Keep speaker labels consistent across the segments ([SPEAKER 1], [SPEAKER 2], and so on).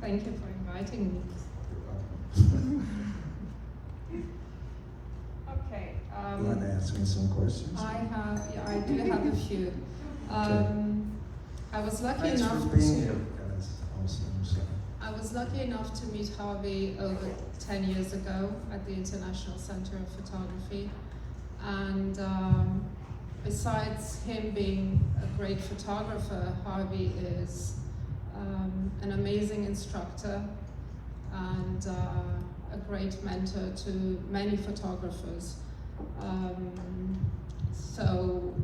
[SPEAKER 1] Thank you for inviting me. Okay.
[SPEAKER 2] You want to ask me some questions?
[SPEAKER 1] I do have a few. I was lucky
[SPEAKER 2] Thanks
[SPEAKER 1] enough
[SPEAKER 2] for being
[SPEAKER 1] to.
[SPEAKER 2] here, guys. Also, I'm sorry.
[SPEAKER 1] I was lucky enough to meet Harvey over 10 years ago at the International Center of Photography. And besides him being a great photographer, Harvey is an amazing instructor and a great mentor to many photographers. So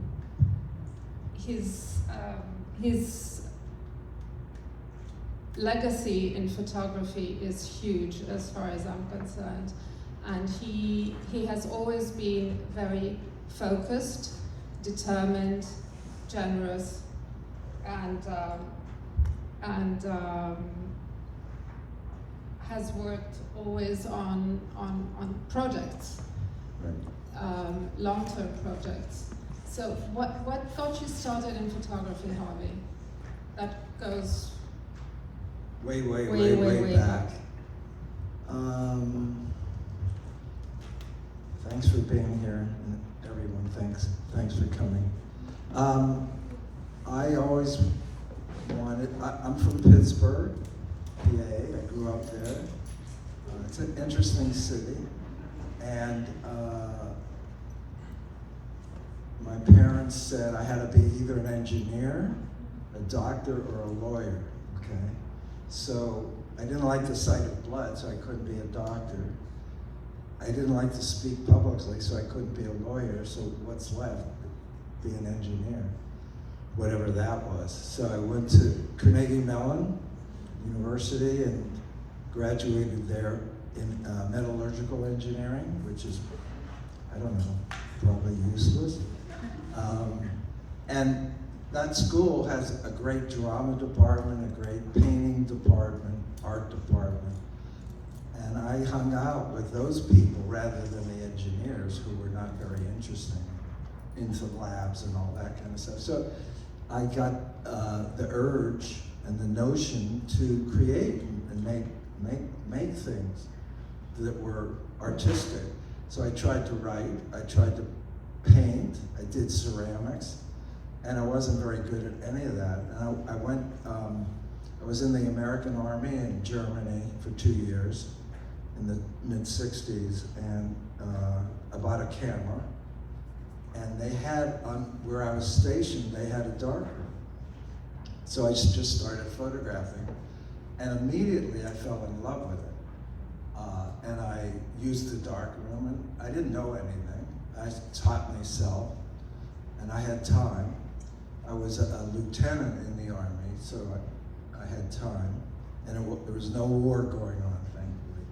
[SPEAKER 1] his legacy in photography is huge as far as I'm concerned. And he has always been very focused, determined, generous, and has worked always on projects,
[SPEAKER 2] Right.
[SPEAKER 1] Long-term projects. So what got you started in photography, Harvey? That goes
[SPEAKER 2] Way
[SPEAKER 1] way
[SPEAKER 2] back. Thanks for being here, and everyone, thanks for coming. I always wanted, I'm from Pittsburgh, PA, I grew up there. It's an interesting city, and my parents said I had to be either an engineer, a doctor, or a lawyer, okay? So I didn't like the sight of blood, so I couldn't be a doctor. I didn't like to speak publicly, so I couldn't be a lawyer, so what's left? Be an engineer, whatever that was. So I went to Carnegie Mellon University and graduated there in metallurgical engineering, which is, I don't know, probably useless. And that school has a great drama department, a great painting department, art department. And I hung out with those people rather than the engineers who were not very interesting into labs and all that kind of stuff. So I got the urge and the notion to create and make things that were artistic. So I tried to write, I tried to paint, I did ceramics, and I wasn't very good at any of that. And I was in the American Army in Germany for 2 years in the mid-60s, and I bought a camera. And they had, where I was stationed, they had a darkroom. So I just started photographing. And immediately I fell in love with it. And I used the darkroom, and I didn't know anything. I taught myself, and I had time. I was a lieutenant in the Army, so I had time. And there was no war going on, thankfully.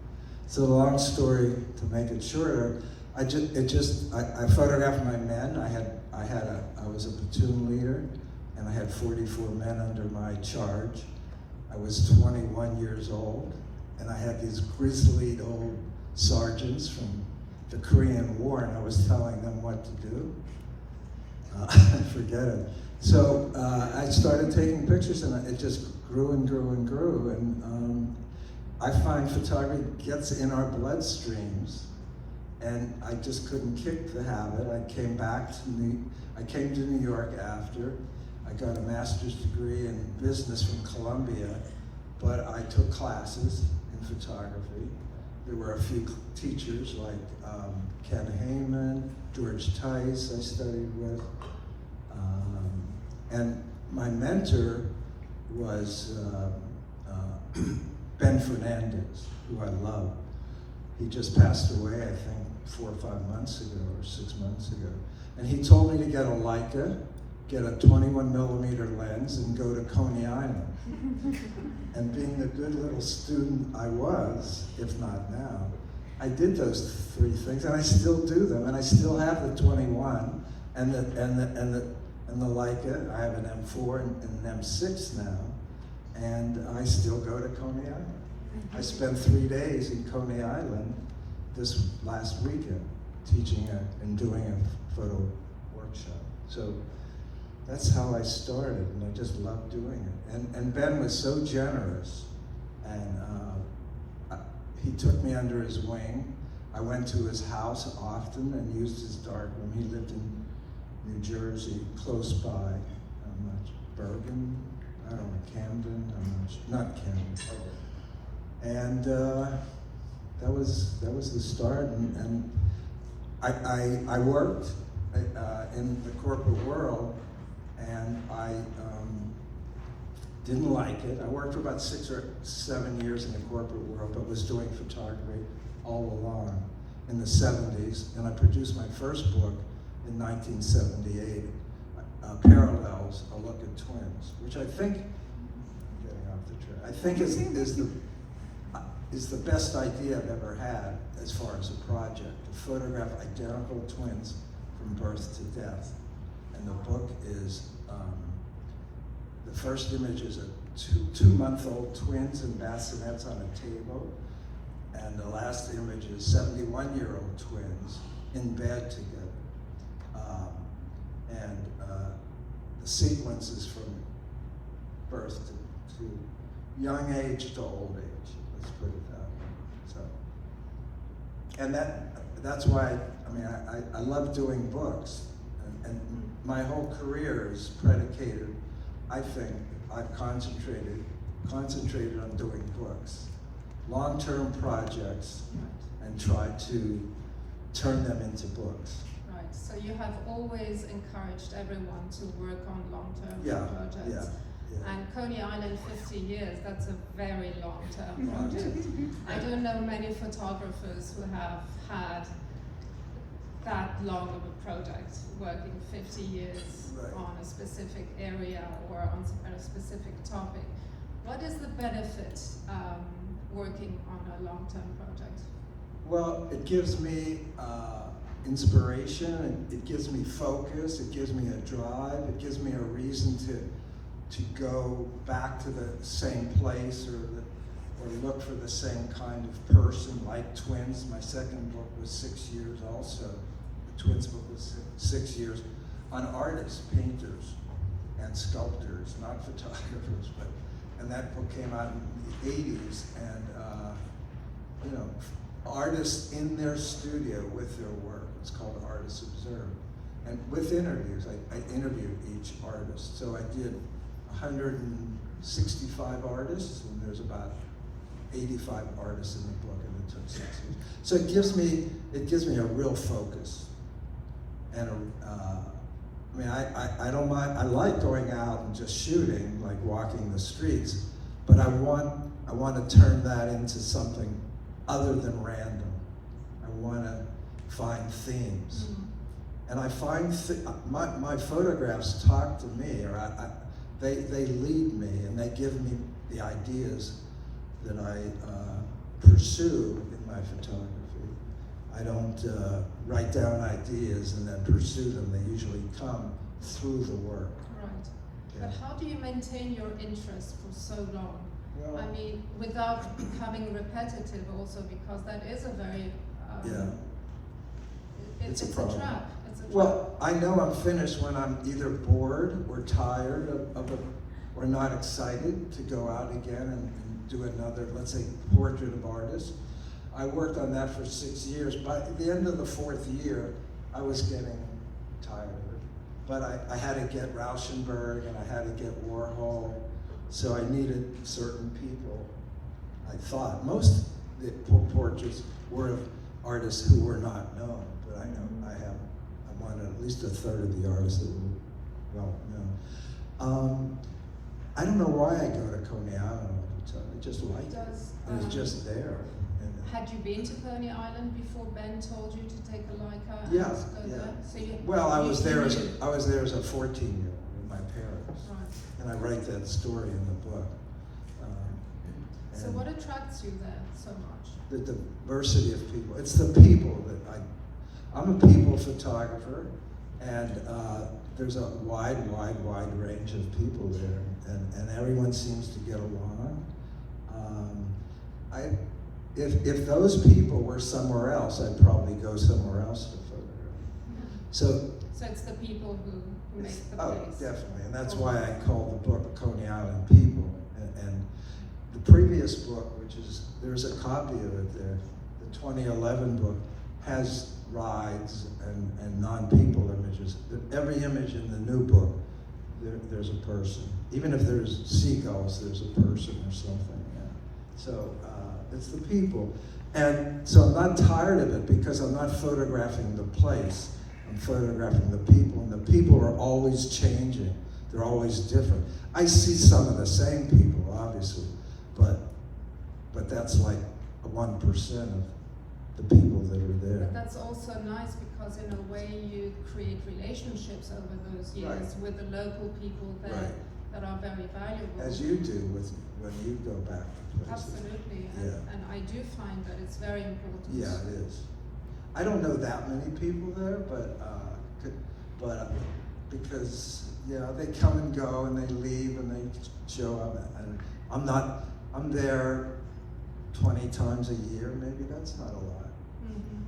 [SPEAKER 2] So the long story, to make it shorter, I photographed my men. I was a platoon leader, and I had 44 men under my charge. I was 21 years old, and I had these grizzled old sergeants from the Korean War, and I was telling them what to do. Forget it. So I started taking pictures, and it just grew and grew and grew. And I find photography gets in our bloodstreams, and I just couldn't kick the habit. I came to New York after. I got a master's degree in business from Columbia, but I took classes in photography. There were a few teachers like Ken Herrmann, George Tice I studied with. And my mentor was Ben Fernandez, who I love. He just passed away, I think, 4 or 5 months ago, or 6 months ago. And he told me to get a Leica, get a 21mm lens, and go to Coney Island. And being the good little student I was, if not now, I did those 3 things, and I still do them, and I still have the 21 and the Leica. I have an M4 and an M6 now, and I still go to Coney Island. I spent 3 days in Coney Island this last weekend teaching and doing a photo workshop. So that's how I started, and I just loved doing it. And Ben was so generous And he took me under his wing. I went to his house often and used his darkroom. He lived in New Jersey, close by. I'm not Bergen, I don't know, Camden. Not Camden. And that was the start. And I worked in the corporate world, and I didn't like it. I worked for about 6 or 7 years in the corporate world, but was doing photography all along in the 70s, and I produced my first book in 1978, Parallels, A Look at Twins, which I think, I'm getting off the track, I think is the best idea I've ever had as far as a project, to photograph identical twins from birth to death. And the book is, the first image is a two-month-old twins and bassinets on a table, and the last image is 71-year-old twins in bed together. The sequence is from birth to young age to old age, let's put it that way. So, and that's why, I mean, I love doing books, and my whole career is predicated, I think, I've concentrated on doing books, long-term projects, and try to turn them into books.
[SPEAKER 1] Right, so you have always encouraged everyone to work on long-term projects.
[SPEAKER 2] Yeah.
[SPEAKER 1] And Coney Island, 50 years, that's a very long-term project. I don't know many photographers who have had that long of a project, working 50 years on a specific area or on a specific topic. What is the benefit working on a long-term project?
[SPEAKER 2] Well, it gives me inspiration, it gives me focus, it gives me a drive, it gives me a reason to go back to the same place or look for the same kind of person, like twins. My second book was 6 years also. The twins book was 6 years, on artists, painters, and sculptors, not photographers, and that book came out in the 80s, and you know, artists in their studio with their work. It's called Artists Observe. And with interviews, I interviewed each artist. So I did 165 artists, and there's about 85 artists in the book, and it took 6 years. So it gives me a real focus. And I mean, I don't mind, I like going out and just shooting, like walking the streets, but I want to turn that into something other than random. I want to find themes. And I find my photographs talk to me, or they lead me, and they give me the ideas that I pursue in my photography. I don't write down ideas and then pursue them. They usually come through the work.
[SPEAKER 1] Right.
[SPEAKER 2] Yeah.
[SPEAKER 1] But how do you maintain your interest for so long?
[SPEAKER 2] Well,
[SPEAKER 1] I mean, without becoming repetitive also, because that is a very, it's a
[SPEAKER 2] problem.
[SPEAKER 1] trap. It's a trap.
[SPEAKER 2] Well, I know I'm finished when I'm either bored or tired of it, or not excited to go out again and do another, let's say, portrait of artists. I worked on that for 6 years. By the end of the 4th year, I was getting tired of it. But I had to get Rauschenberg and I had to get Warhol, so I needed certain people. I thought most the portraits were of artists who were not known, but I know I wanted at least a third of the artists that were well known. I don't know why I go to Coney Island all the time. I just like it. It was just there.
[SPEAKER 1] Had you been to Coney Island before Ben told you to take a Leica?
[SPEAKER 2] Yeah,
[SPEAKER 1] and go there? So
[SPEAKER 2] well, I was there as a 14-year-old with my parents,
[SPEAKER 1] right.
[SPEAKER 2] and I write that story in the book.
[SPEAKER 1] So what attracts you there so much?
[SPEAKER 2] The diversity of people. It's the people that I'm a people photographer, and there's a wide range of people there, and everyone seems to get along. If those people were somewhere else, I'd probably go somewhere else to photograph. So
[SPEAKER 1] it's the people who make the
[SPEAKER 2] oh,
[SPEAKER 1] place.
[SPEAKER 2] Definitely, and that's why I call the book Coney Island People. And the previous latest book, which is, there's a copy of it there, the 2011 book, has rides and non-people images. Every image in the new book, there's a person. Even if there's seagulls, there's a person or something. Yeah. So it's the people. And so I'm not tired of it because I'm not photographing the place. I'm photographing the people, and the people are always changing. They're always different. I see some of the same people, obviously, but that's like 1% of the people that are there.
[SPEAKER 1] But that's also nice because in a way you create relationships over those years
[SPEAKER 2] Right.
[SPEAKER 1] with the local people there
[SPEAKER 2] Right.
[SPEAKER 1] that are very valuable.
[SPEAKER 2] As you do when you go back to places.
[SPEAKER 1] Absolutely,
[SPEAKER 2] Yeah.
[SPEAKER 1] and I do find that it's very important.
[SPEAKER 2] Yeah, it is. I don't know that many people there, but because they come and go and they leave and they show up, and I'm there 20 times a year, maybe. That's not a lot.
[SPEAKER 1] Mm-hmm.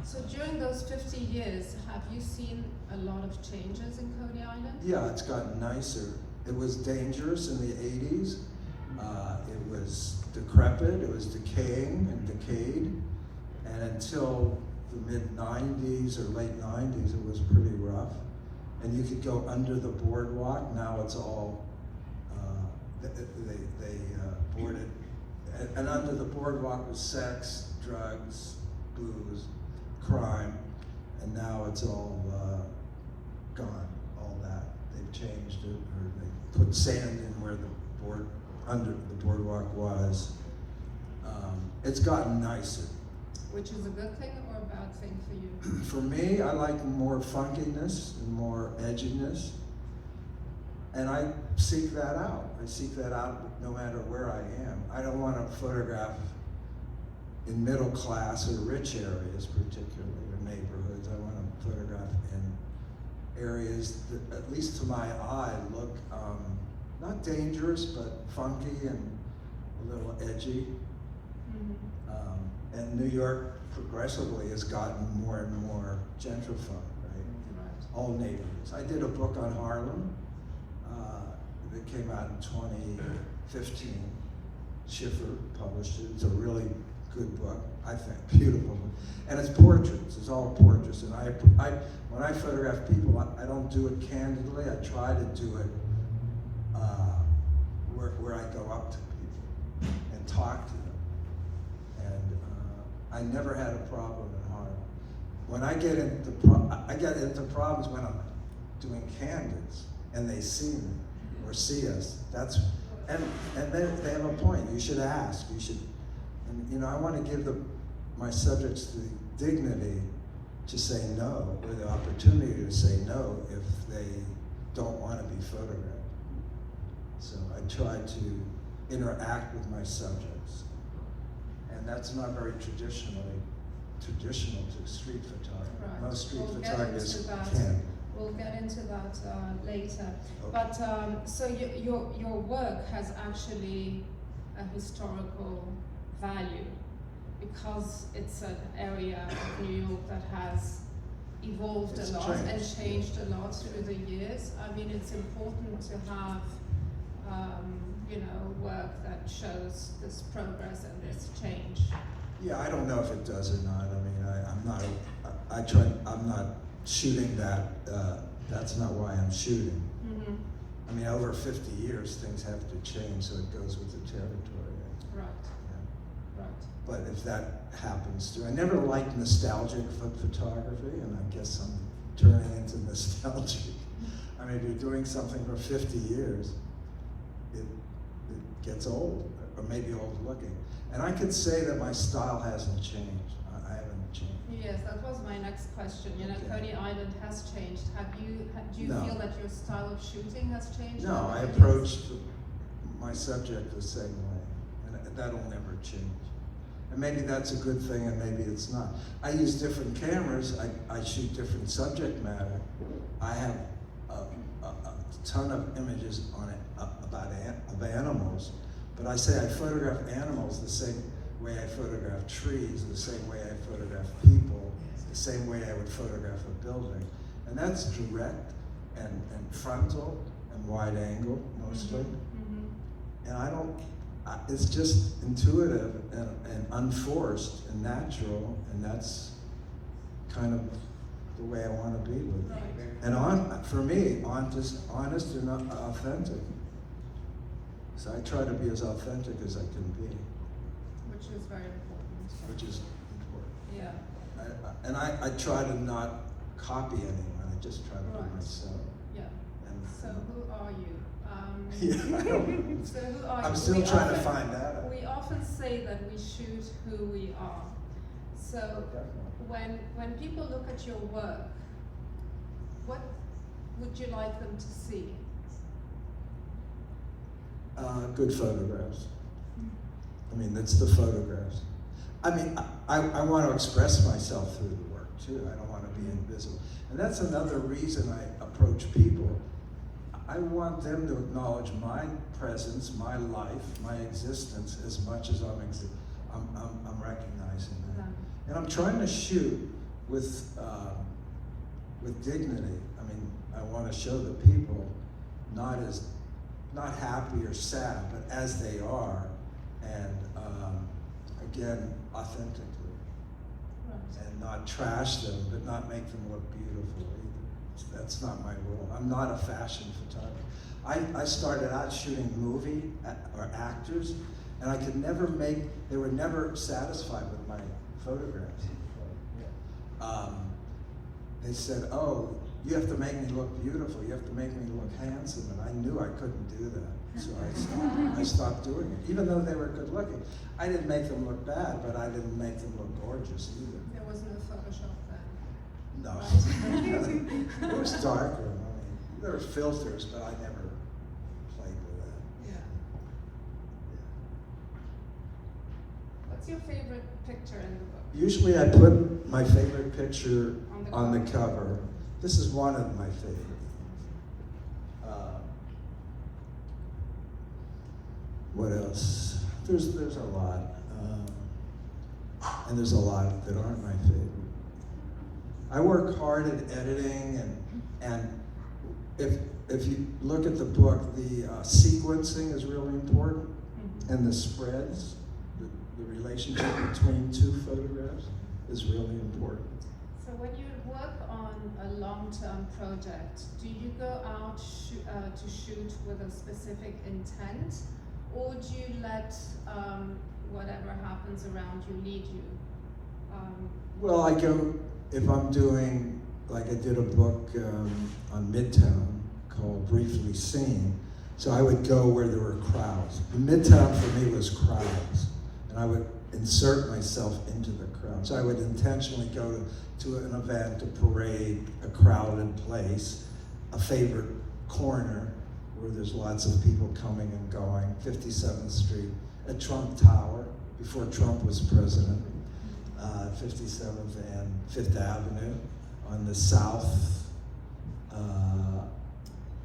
[SPEAKER 1] So during those 50 years, have you seen a lot of changes in Coney Island?
[SPEAKER 2] Yeah, it's gotten nicer. It was dangerous in the 80s. It was decrepit, it was decaying and decayed, and until the mid-90s or late 90s, it was pretty rough. And you could go under the boardwalk. Now it's all, they boarded, and under the boardwalk was sex, drugs, booze, crime, and now it's all gone, all that. They've changed it, or they put sand in where under the boardwalk was. It's gotten nicer.
[SPEAKER 1] Which is a good thing or a bad thing for you?
[SPEAKER 2] For me, I like more funkiness and more edginess, and I seek that out. I seek that out no matter where I am. I don't want to photograph in middle class or rich areas particularly, or neighborhoods. I want to photograph in areas that, at least to my eye, look not dangerous, but funky and a little edgy.
[SPEAKER 1] Mm-hmm.
[SPEAKER 2] And New York progressively has gotten more and more gentrified, right?
[SPEAKER 1] Right.
[SPEAKER 2] All neighborhoods. I did a book on Harlem that came out in 2015. Schiffer published it. It's a really good book, I think, beautiful book. And it's portraits, it's all portraits. And when I photograph people, I don't do it candidly. I try to do it where I go up to people and talk to them. And I never had a problem in Harlem. When I get into problems when I'm doing candids and they see me or see us. And they have a point. You should ask. You should. And I want to give my subjects the dignity to say no, or the opportunity to say no if they don't want to be photographed. So I try to interact with my subjects, and that's not very traditional to street photography.
[SPEAKER 1] Right.
[SPEAKER 2] Most street
[SPEAKER 1] We'll
[SPEAKER 2] photographers
[SPEAKER 1] get into that.
[SPEAKER 2] can.
[SPEAKER 1] We'll get into that later.
[SPEAKER 2] Okay.
[SPEAKER 1] But so your work has actually a historical value because it's an area of New York that has evolved
[SPEAKER 2] It's
[SPEAKER 1] a lot and
[SPEAKER 2] changed.
[SPEAKER 1] changed a lot through the years. I mean, it's important to have work that shows this progress and this change.
[SPEAKER 2] Yeah, I don't know if it does or not. I mean, I'm not shooting that. That's not why I'm shooting.
[SPEAKER 1] Mm-hmm.
[SPEAKER 2] I mean, over 50 years, things have to change, so it goes with the territory.
[SPEAKER 1] Right,
[SPEAKER 2] Yeah.
[SPEAKER 1] right.
[SPEAKER 2] But if that happens too, I never liked nostalgic photography, and I guess I'm turning into nostalgic. I mean, if you're doing something for 50 years, it gets old, or maybe old looking. And I could say that my style hasn't changed. I haven't changed.
[SPEAKER 1] Yes, that was my next question.
[SPEAKER 2] Okay.
[SPEAKER 1] Coney Island has changed. Do you
[SPEAKER 2] No.
[SPEAKER 1] feel that your style of shooting has changed?
[SPEAKER 2] No,
[SPEAKER 1] over
[SPEAKER 2] I
[SPEAKER 1] the years?
[SPEAKER 2] approached my subject the same way, and that'll never change. And maybe that's a good thing, and maybe it's not. I use different cameras. I shoot different subject matter. I have a ton of images on it of animals, but I say I photograph animals the same way I photograph trees, the same way I photograph people, the same way I would photograph a building. And that's direct and frontal and wide angle mostly.
[SPEAKER 1] Mm-hmm.
[SPEAKER 2] And it's just intuitive and unforced and natural, and that's kind of the way I want to be with it. And for me, honest and authentic. So I try to be as authentic as I can be.
[SPEAKER 1] Which is very important.
[SPEAKER 2] Which is important.
[SPEAKER 1] Yeah.
[SPEAKER 2] And I try to not copy anyone. I just try to be myself.
[SPEAKER 1] Yeah.
[SPEAKER 2] And
[SPEAKER 1] so who are you?
[SPEAKER 2] Yeah, I don't,
[SPEAKER 1] so who are
[SPEAKER 2] I'm
[SPEAKER 1] you?
[SPEAKER 2] still trying to find that out.
[SPEAKER 1] We often say that we shoot who we are. So when people look at your work, what would you like them to see?
[SPEAKER 2] Good photographs. I mean, that's the photographs. I mean, I want to express myself through the work too. I don't want to be invisible. And that's another reason I approach people. I want them to acknowledge my presence, my life, my existence as much as I'm recognizing that. And I'm trying to shoot with dignity. I mean, I want to show the people not happy or sad, but as they are, and again, authentically. Right. And not trash them, but not make them look beautiful either. That's not my role. I'm not a fashion photographer. I started out shooting movie or actors, and I could never they were never satisfied with my photographs. They said, oh, you have to make me look beautiful, you have to make me look handsome, and I knew I couldn't do that. So I stopped doing it, even though they were good looking. I didn't make them look bad, but I didn't make them look gorgeous either.
[SPEAKER 1] There was no Photoshop then?
[SPEAKER 2] No. It was darker. I mean, there were filters, but I never played with that.
[SPEAKER 1] Yeah. What's your favorite picture in the book?
[SPEAKER 2] Usually I put my favorite picture on the cover. This is one of my favorites. What else? There's a lot. And there's a lot that aren't my favorite. I work hard at editing, and if you look at the book, the sequencing is really important, and the spreads, the relationship between two photographs is really important.
[SPEAKER 1] So when you work on a long-term project, do you go out to shoot with a specific intent, or do you let whatever happens around you lead you?
[SPEAKER 2] Well, I go, if I'm doing, like I did a book on Midtown called Briefly Seen, so I would go where there were crowds. Midtown for me was crowds, and I would insert myself into the crowd. So I would intentionally go to an event, a parade, a crowded place, a favorite corner where there's lots of people coming and going, 57th Street, at Trump Tower, before Trump was president, 57th and 5th Avenue, on the south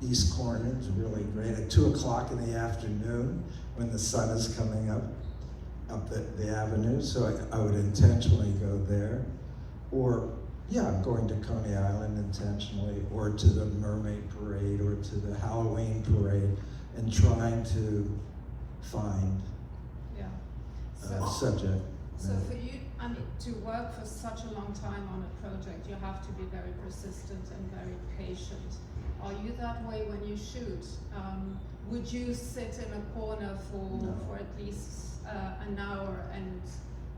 [SPEAKER 2] east corner. It's really great. At 2 o'clock in the afternoon, when the sun is coming up the avenue, so I would intentionally go there. Or, yeah, I'm going to Coney Island intentionally, or to the Mermaid Parade, or to the Halloween Parade, and trying to find subject.
[SPEAKER 1] So for you, I mean, to work for such a long time on a project, you have to be very persistent and very patient. Are you that way when you shoot? Would you sit in a corner for at least an hour and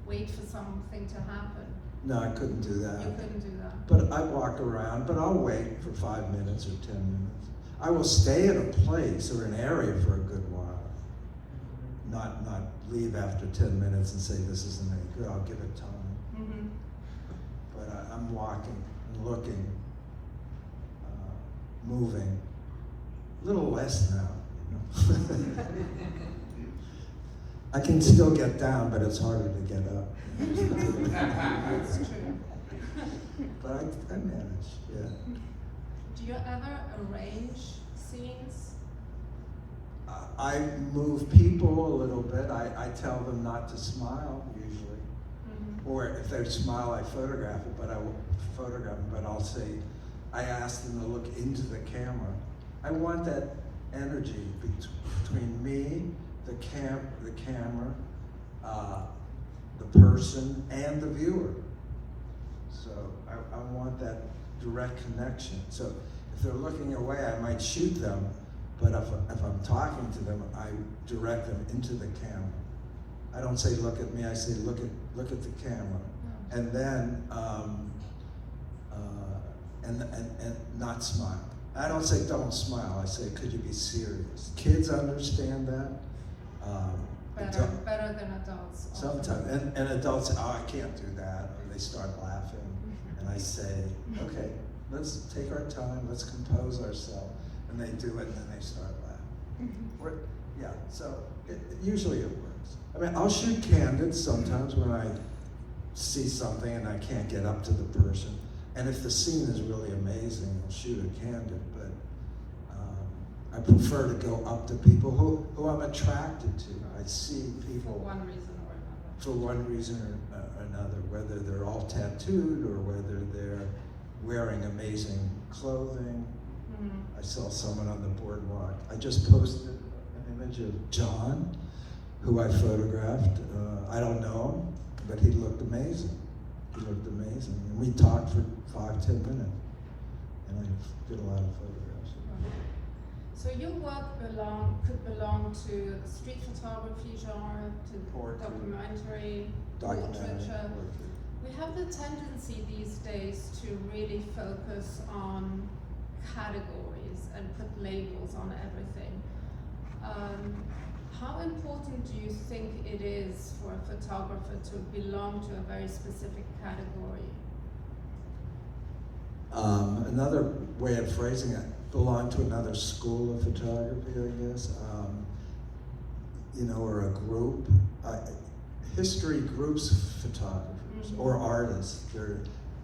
[SPEAKER 1] wait for something to happen?
[SPEAKER 2] No, I couldn't do that.
[SPEAKER 1] You couldn't do that.
[SPEAKER 2] But I walk around, but I'll wait for 5 minutes or 10 minutes. I will stay in a place or an area for a good while. Not leave after 10 minutes and say this isn't any good. I'll give it time.
[SPEAKER 1] Mm-hmm.
[SPEAKER 2] But I'm walking and looking, moving. A little less now, you know. I can still get down, but it's harder to get up.
[SPEAKER 1] That's true.
[SPEAKER 2] But I manage, yeah.
[SPEAKER 1] Do you ever arrange scenes?
[SPEAKER 2] I move people a little bit. I tell them not to smile usually. Mm-hmm. Or if they smile, I photograph it, but I won't photograph them, but I'll say, I ask them to look into the camera. I want that energy between me, the camera, the person, and the viewer. So I want that direct connection. So if they're looking away, I might shoot them, but if I'm talking to them, I direct them into the camera. I don't say look at me, I say look at the camera. And then and not smile. I don't say don't smile, I say could you be serious? Kids understand that.
[SPEAKER 1] Better than adults.
[SPEAKER 2] Sometimes, and adults say, oh, I can't do that, or they start laughing. And I say, okay, let's take our time, let's compose ourselves. And they do it, and then they start laughing. Yeah, so usually it works. I mean, I'll shoot candid sometimes when I see something and I can't get up to the person. And if the scene is really amazing, I'll shoot a candid, but I prefer to go up to people who I'm attracted to. I see people
[SPEAKER 1] for one reason or another.
[SPEAKER 2] For one reason or another, whether they're all tattooed or whether they're wearing amazing clothing. Mm-hmm. I saw someone on the boardwalk. I just posted an image of John, who I photographed. I don't know him, but he looked amazing. He looked amazing. And we talked for 5-10 minutes. And I did a lot of photographs.
[SPEAKER 1] So your work could belong to the street photography genre, to documentary, portraiture. We have the tendency these days to really focus on categories and put labels on everything. How important do you think it is for a photographer to belong to a very specific category?
[SPEAKER 2] Another way of phrasing it, belong to another school of photography, I guess, or a group. History groups photographers or artists. They're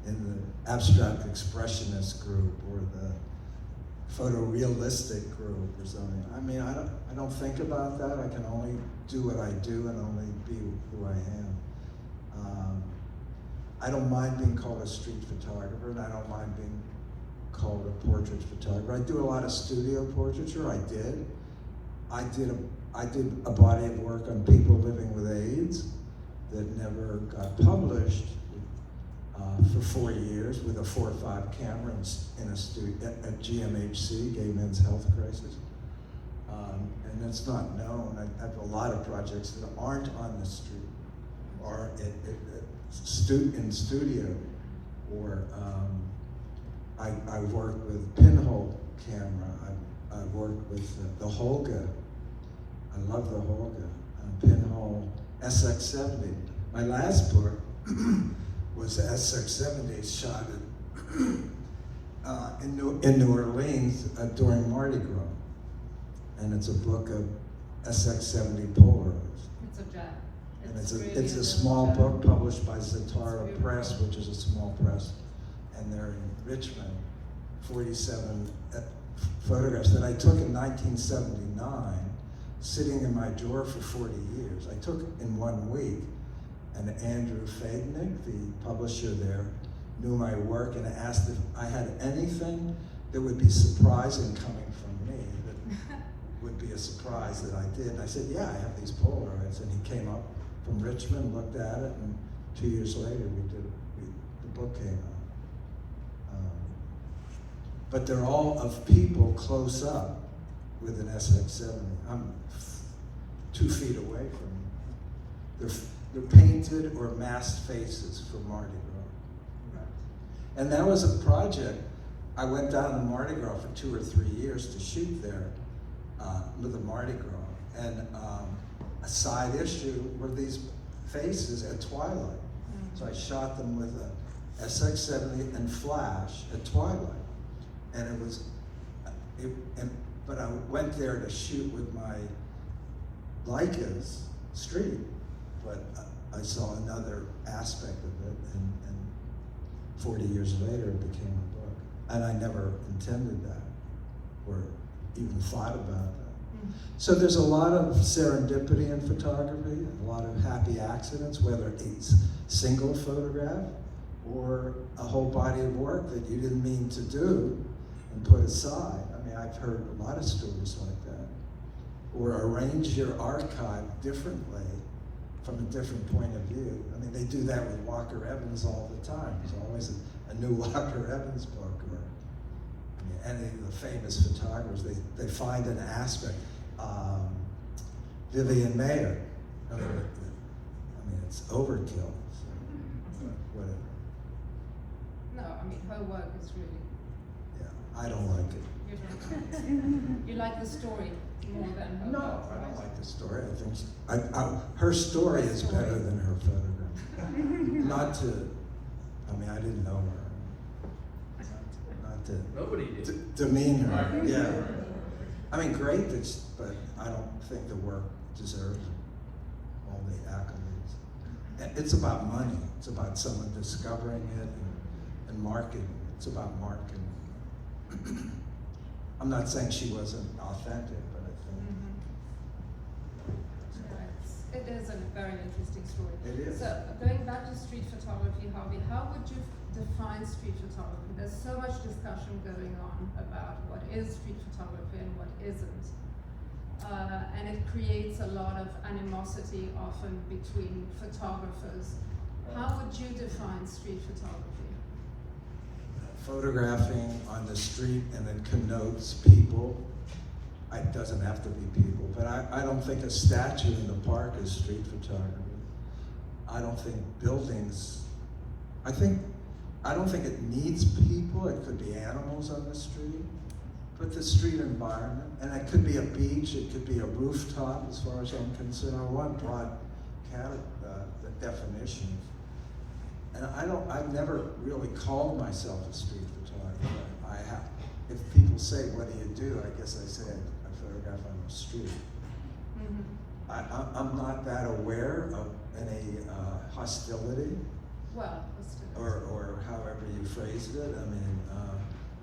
[SPEAKER 2] in the abstract expressionist group or the photorealistic group or something. I mean, I don't think about that. I can only do what I do and only be who I am. I don't mind being called a street photographer, and I don't mind being called a portrait photographer. I do a lot of studio portraiture. I did a body of work on people living with AIDS that never got published for 4 years with a 4.5 camera in a studio at GMHC, Gay Men's Health Crisis. And it's not known. I have a lot of projects that aren't on the street or in studio, or I worked with pinhole camera. I worked with the Holga. I love the Holga. Pinhole SX70. My last book was SX70 shot in New Orleans during Mardi Gras. And it's a book of SX70 Polaroids.
[SPEAKER 1] It's a gem.
[SPEAKER 2] And it's a small book published by Zatara Press, which is a small press, and they're in Richmond. 47 photographs that I took in 1979, sitting in my drawer for 40 years. I took in 1 week, and Andrew Fadenick, the publisher there, knew my work and asked if I had anything that would be surprising coming from me, that would be a surprise that I did. And I said, yeah, I have these Polaroids. And he came up from Richmond, looked at it, and 2 years later the book came out. But they're all of people close up with an SX70. I'm 2 feet away from them. They're painted or masked faces for Mardi Gras. Right. And that was a project. I went down to Mardi Gras for 2 or 3 years to shoot there with the Mardi Gras. And a side issue were these faces at twilight. Mm-hmm. So I shot them with a SX70 and flash at twilight. And it was, but I went there to shoot with my Leicas street, but I saw another aspect of it, and 40 years later it became a book. And I never intended that, or even thought about that. So there's a lot of serendipity in photography, a lot of happy accidents, whether it's a single photograph or a whole body of work that you didn't mean to do and put aside. I mean, I've heard a lot of stories like that. or arrange your archive differently from a different point of view. I mean, they do that with Walker Evans all the time. There's always a new Walker Evans book, or I mean, any of the famous photographers, they find an aspect. Vivian Mayer, I mean, it's overkill, so, but whatever.
[SPEAKER 1] No, I mean, her work is really,
[SPEAKER 2] Yeah, I don't like it.
[SPEAKER 1] you don't like it. You like the story more than her
[SPEAKER 2] No,
[SPEAKER 1] work,
[SPEAKER 2] I don't
[SPEAKER 1] right?
[SPEAKER 2] like the story. I think her story is better than her photograph. Not to, I mean, I didn't know her. Not to
[SPEAKER 3] Nobody did.
[SPEAKER 2] demean her. Yeah. I mean, great, but I don't think the work deserves all the accolades. It's about money. It's about someone discovering it and marketing. It's about marketing. I'm not saying she wasn't authentic, but I think
[SPEAKER 1] Yeah, it is a very interesting story.
[SPEAKER 2] it is.
[SPEAKER 1] So, going back to street photography, Harvey, how would you define street photography? There's so much discussion going on about what is street photography and what isn't. And it creates a lot of animosity often between photographers. How would you define street photography?
[SPEAKER 2] Photographing on the street and it connotes people. It doesn't have to be people, but I don't think a statue in the park is street photography. I don't think buildings, I don't think it needs people. It could be animals on the street, but the street environment, and it could be a beach, it could be a rooftop as far as I'm concerned. I want broad the definition. And I've never really called myself a street photographer. If people say, what do? I guess I say I photograph on the street.
[SPEAKER 1] Mm-hmm.
[SPEAKER 2] I'm not that aware of any hostility,
[SPEAKER 1] Well,
[SPEAKER 2] or however you phrased it. I mean,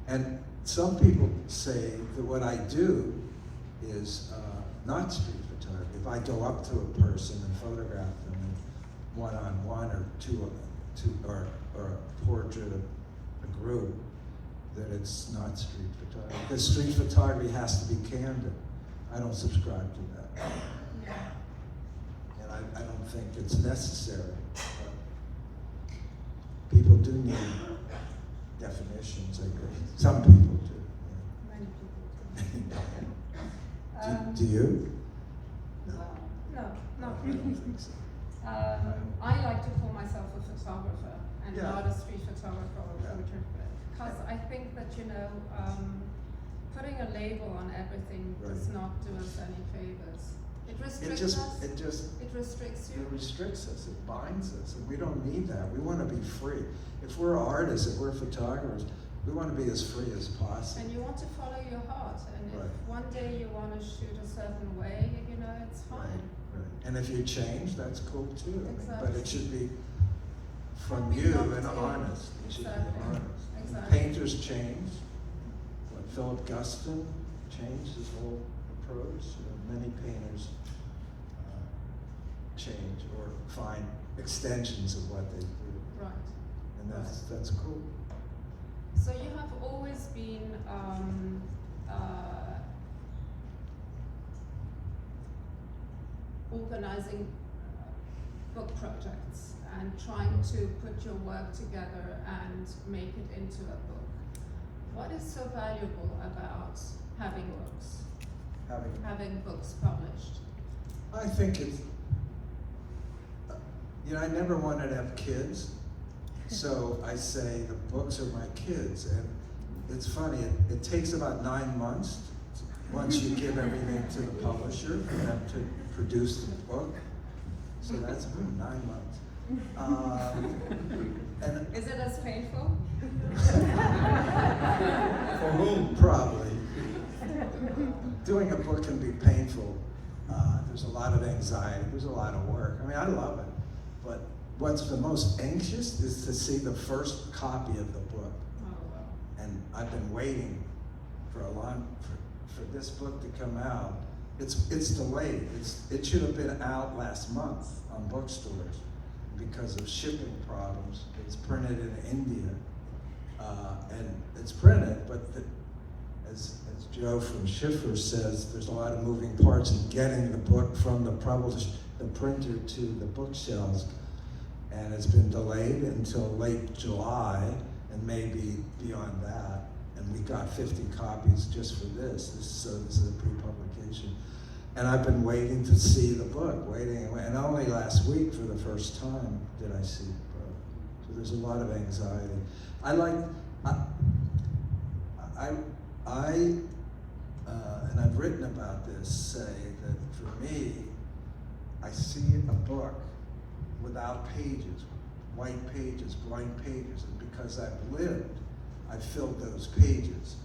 [SPEAKER 2] and some people say that what I do is not street photography. If I go up to a person and photograph them in one-on-one or or a portrait of a group, that it's not street photography. Because street photography has to be candid. I don't subscribe to that.
[SPEAKER 1] yeah.
[SPEAKER 2] And I don't think it's necessary. But people do need definitions, I guess. Some people do.
[SPEAKER 1] Many people do.
[SPEAKER 2] Do you?
[SPEAKER 1] No, not
[SPEAKER 2] I
[SPEAKER 1] really.
[SPEAKER 2] don't think so.
[SPEAKER 1] I like to call myself a photographer and
[SPEAKER 2] Yeah.
[SPEAKER 1] not a street photographer or
[SPEAKER 2] Yeah.
[SPEAKER 1] photographer, because I think that, putting a label on everything does
[SPEAKER 2] Right.
[SPEAKER 1] not do us any favors. It
[SPEAKER 2] It
[SPEAKER 1] restricts
[SPEAKER 2] just,
[SPEAKER 1] us.
[SPEAKER 2] it
[SPEAKER 1] restricts you.
[SPEAKER 2] restricts us, it binds us, and we don't need that. We want to be free. If we're artists, if we're photographers, we want to be as free as possible.
[SPEAKER 1] And you want to follow your heart. And
[SPEAKER 2] Right.
[SPEAKER 1] if one day you want to shoot a certain way, it's fine.
[SPEAKER 2] Right. And if you change, that's cool too. I mean, but
[SPEAKER 1] Exactly.
[SPEAKER 2] it should be from
[SPEAKER 1] Be
[SPEAKER 2] you
[SPEAKER 1] up
[SPEAKER 2] and
[SPEAKER 1] to you.
[SPEAKER 2] honest. It should
[SPEAKER 1] Exactly.
[SPEAKER 2] be honest.
[SPEAKER 1] Exactly.
[SPEAKER 2] Painters change. What Philip Guston changed his whole approach. Many painters change or find extensions of what they do,
[SPEAKER 1] Right.
[SPEAKER 2] and that's cool.
[SPEAKER 1] So you have always been organizing book projects and trying to put your work together and make it into a book. What is so valuable about having books, having books published?
[SPEAKER 2] I think it's, I never wanted to have kids, so I say the books are my kids, and it's funny, it takes about 9 months once you give everything to the publisher for them to produce the book, so that's 9 months. And
[SPEAKER 1] Is it as painful?
[SPEAKER 2] for whom, probably. Doing a book can be painful. There's a lot of anxiety, there's a lot of work. I mean, I love it, but what's the most anxious is to see the first copy of the book.
[SPEAKER 1] Oh, well.
[SPEAKER 2] And I've been waiting for for this book to come out. It's delayed. It should have been out last month on bookstores because of shipping problems. It's printed in India, and it's printed, but as Joe from Schiffer says, there's a lot of moving parts in getting the book from the printer to the bookshelves. And it's been delayed until late July, and maybe beyond that. And we got 50 copies just for this. So this is a pre-publication. And I've been waiting to see the book, and only last week for the first time did I see the book. So there's a lot of anxiety. And I've written about this, say that for me, I see a book without pages, white pages, blank pages, and because I've lived, I've filled those pages.